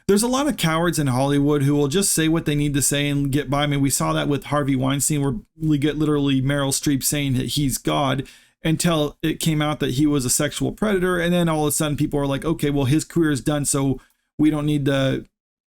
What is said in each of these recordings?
There's a lot of cowards in Hollywood who will just say what they need to say and get by. I mean, we saw that with Harvey Weinstein, where we get literally Meryl Streep saying that he's God until it came out that he was a sexual predator. And then all of a sudden people are like, okay, well, his career is done, so we don't need to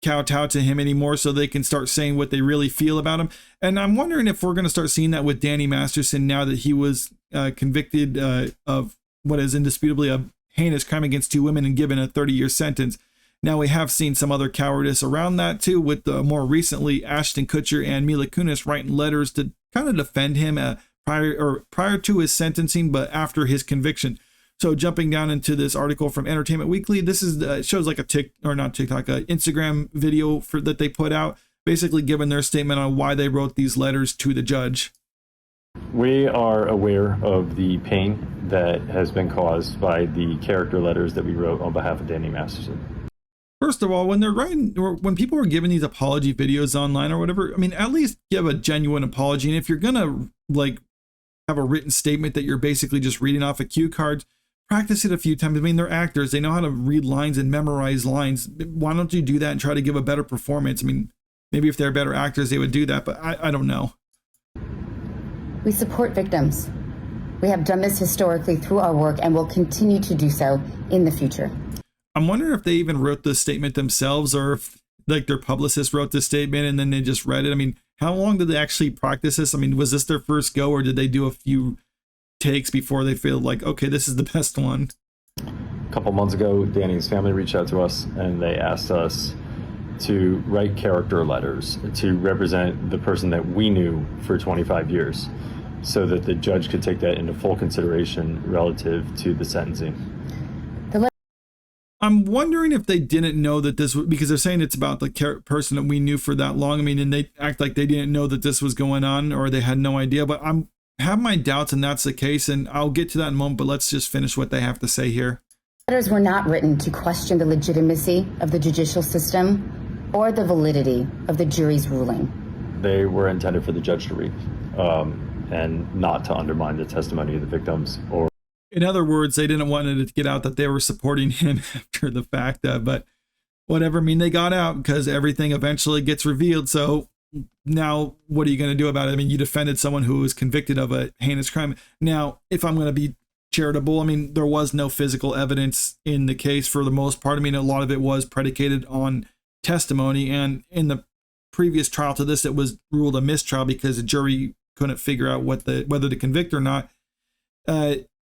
kowtow to him anymore, so they can start saying what they really feel about him. And I'm wondering if we're going to start seeing that with Danny Masterson now that he was convicted of what is indisputably a heinous crime against 2 women and given a 30-year sentence. Now we have seen some other cowardice around that too, with more recently Ashton Kutcher and Mila Kunis writing letters to kind of defend him prior to his sentencing, but after his conviction. So jumping down into this article from Entertainment Weekly, this is shows like a Instagram video that they put out, basically giving their statement on why they wrote these letters to the judge. We are aware of the pain that has been caused by the character letters that we wrote on behalf of Danny Masterson. First of all, when they're writing, or when people are giving these apology videos online or whatever, I mean, at least give a genuine apology. And if you're gonna like have a written statement that you're basically just reading off of cue cards, practice it a few times. I mean, they're actors; they know how to read lines and memorize lines. Why don't you do that and try to give a better performance? I mean, maybe if they're better actors, they would do that, but I don't know. We support victims. We have done this historically through our work and will continue to do so in the future. I'm wondering if they even wrote this statement themselves, or if like their publicist wrote this statement and then they just read it. I mean, how long did they actually practice this? I mean, was this their first go, or did they do a few takes before they feel like, okay, this is the best one? A couple months ago, Danny's family reached out to us and they asked us to write character letters to represent the person that we knew for 25 years, so that the judge could take that into full consideration relative to the sentencing. I'm wondering if they didn't know that this was, because they're saying it's about the person that we knew for that long. I mean, and they act like they didn't know that this was going on, or they had no idea, but I'm have my doubts and that's the case. And I'll get to that in a moment, but let's just finish what they have to say here. Letters were not written to question the legitimacy of the judicial system or the validity of the jury's ruling. They were intended for the judge to read and not to undermine the testimony of the victims. Or, in other words, they didn't want it to get out that they were supporting him after the fact, but whatever. I mean, they got out because everything eventually gets revealed. So now what are you going to do about it? I mean, you defended someone who was convicted of a heinous crime. Now, if I'm going to be charitable, I mean, there was no physical evidence in the case for the most part. I mean, a lot of it was predicated on testimony. And in the previous trial to this, it was ruled a mistrial because the jury couldn't figure out whether to convict or not.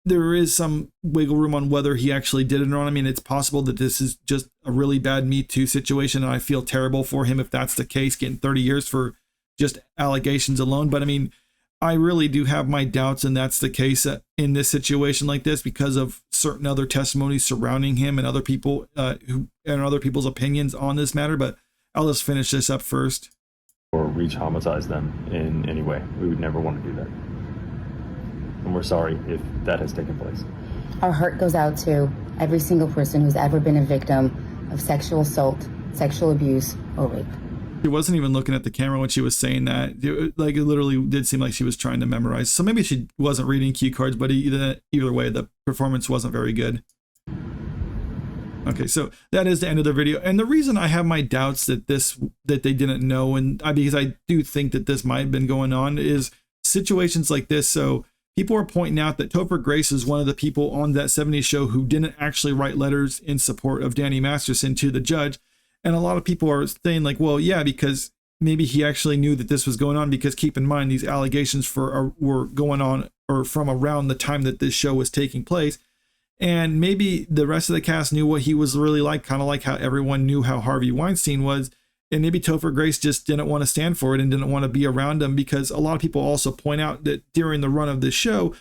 There is some wiggle room on whether he actually did it or not. I mean, it's possible that this is just a really bad Me Too situation, and I feel terrible for him if that's the case, getting 30 years for just allegations alone. But I mean, I really do have my doubts, and that's the case in this situation like this because of certain other testimonies surrounding him and other people and other people's opinions on this matter. But I'll just finish this up first. Or reach homicides them in any way. We would never want to do that. And we're sorry if that has taken place. Our heart goes out to every single person who's ever been a victim of sexual assault, sexual abuse, or rape. She wasn't even looking at the camera when she was saying that. It literally did seem like she was trying to memorize. So maybe she wasn't reading cue cards, but either way, the performance wasn't very good. Okay, so that is the end of the video. And the reason I have my doubts that they didn't know, and because I do think that this might have been going on, is situations like this. So people are pointing out that Topher Grace is one of the people on that 70s show who didn't actually write letters in support of Danny Masterson to the judge. And a lot of people are saying like, well, yeah, because maybe he actually knew that this was going on, because keep in mind, these allegations were going on or from around the time that this show was taking place. And maybe the rest of the cast knew what he was really like, kind of like how everyone knew how Harvey Weinstein was. And maybe Topher Grace just didn't want to stand for it and didn't want to be around him, because a lot of people also point out that during the run of this show,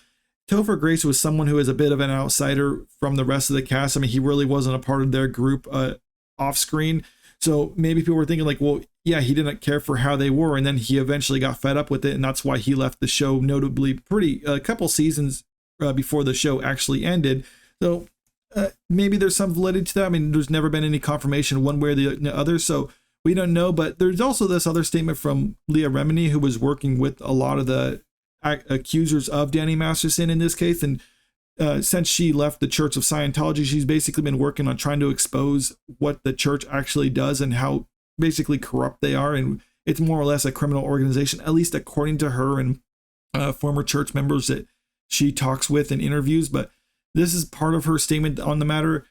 Topher Grace was someone who is a bit of an outsider from the rest of the cast. I mean, he really wasn't a part of their group off screen. So maybe people were thinking like, well, yeah, he didn't care for how they were. And then he eventually got fed up with it. And that's why he left the show, notably a couple seasons before the show actually ended. So maybe there's some validity to that. I mean, there's never been any confirmation one way or the other. So we don't know, but there's also this other statement from Leah Remini, who was working with a lot of the accusers of Danny Masterson in this case. And since she left the Church of Scientology, she's basically been working on trying to expose what the church actually does and how basically corrupt they are. And it's more or less a criminal organization, at least according to her and former church members that she talks with in interviews. But this is part of her statement on the matter.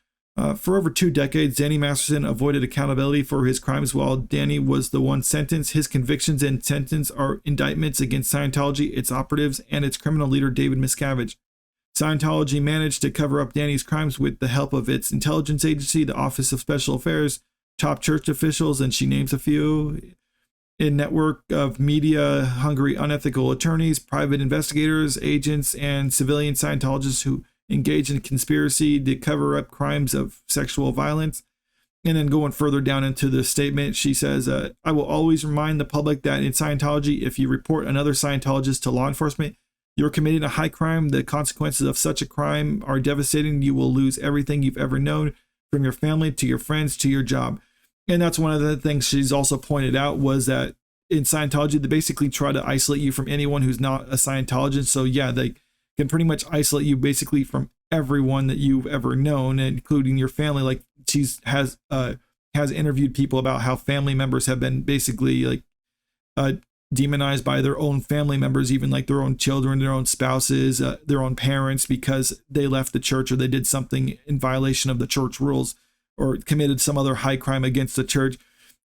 For over 2 decades, Danny Masterson avoided accountability for his crimes while Danny was the one sentenced. His convictions and sentence are indictments against Scientology, its operatives, and its criminal leader, David Miscavige. Scientology managed to cover up Danny's crimes with the help of its intelligence agency, the Office of Special Affairs, top church officials, and she names a few, a network of media-hungry, unethical attorneys, private investigators, agents, and civilian Scientologists who engage in conspiracy to cover up crimes of sexual violence. And then going further down into the statement, she says, I will always remind the public that in Scientology, if you report another Scientologist to law enforcement, you're committing a high crime. The consequences of such a crime are devastating. You will lose everything you've ever known, from your family to your friends to your job. And that's one of the things she's also pointed out, was that in Scientology, they basically try to isolate you from anyone who's not a Scientologist. So yeah, they can pretty much isolate you basically from everyone that you've ever known, including your family. Like has interviewed people about how family members have been basically like demonized by their own family members, even like their own children, their own spouses, their own parents, because they left the church or they did something in violation of the church rules or committed some other high crime against the church.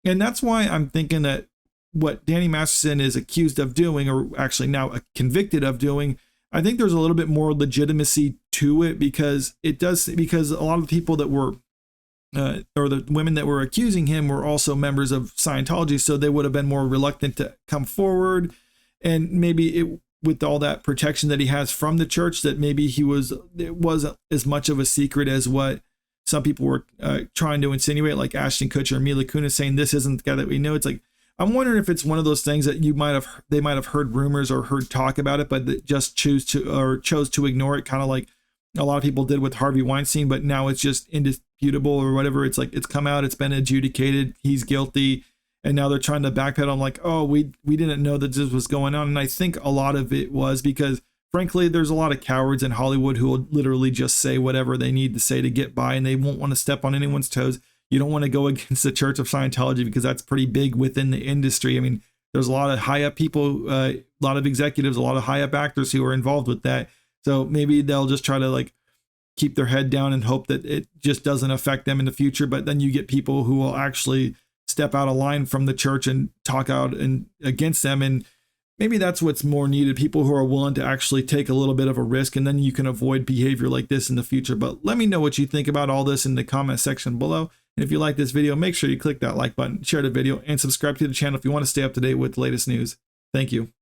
And that's why I'm thinking that what Danny Masterson is accused of doing, or actually now convicted of doing, I think there's a little bit more legitimacy to it, because a lot of the people that were or the women that were accusing him were also members of Scientology, so they would have been more reluctant to come forward. And maybe with all that protection that he has from the church, that maybe it wasn't as much of a secret as what some people were trying to insinuate, like Ashton Kutcher and Mila Kunis saying this isn't the guy that we know. It's like, I'm wondering if it's one of those things that they might have heard rumors or heard talk about it, but that just chose to ignore it, kind of like a lot of people did with Harvey Weinstein. But now it's just indisputable or whatever. It's like, it's come out, it's been adjudicated, he's guilty, and now they're trying to backpedal. I'm like, oh, we didn't know that this was going on. And I think a lot of it was because, frankly, there's a lot of cowards in Hollywood who will literally just say whatever they need to say to get by, and they won't want to step on anyone's toes. You don't want to go against the Church of Scientology because that's pretty big within the industry. I mean, there's a lot of high up people, a lot of executives, a lot of high up actors who are involved with that. So maybe they'll just try to like keep their head down and hope that it just doesn't affect them in the future. But then you get people who will actually step out of line from the church and talk out and against them. And maybe that's what's more needed, people who are willing to actually take a little bit of a risk, and then you can avoid behavior like this in the future. But let me know what you think about all this in the comment section below. And if you like this video, make sure you click that like button, share the video, and subscribe to the channel if you want to stay up to date with the latest news. Thank you.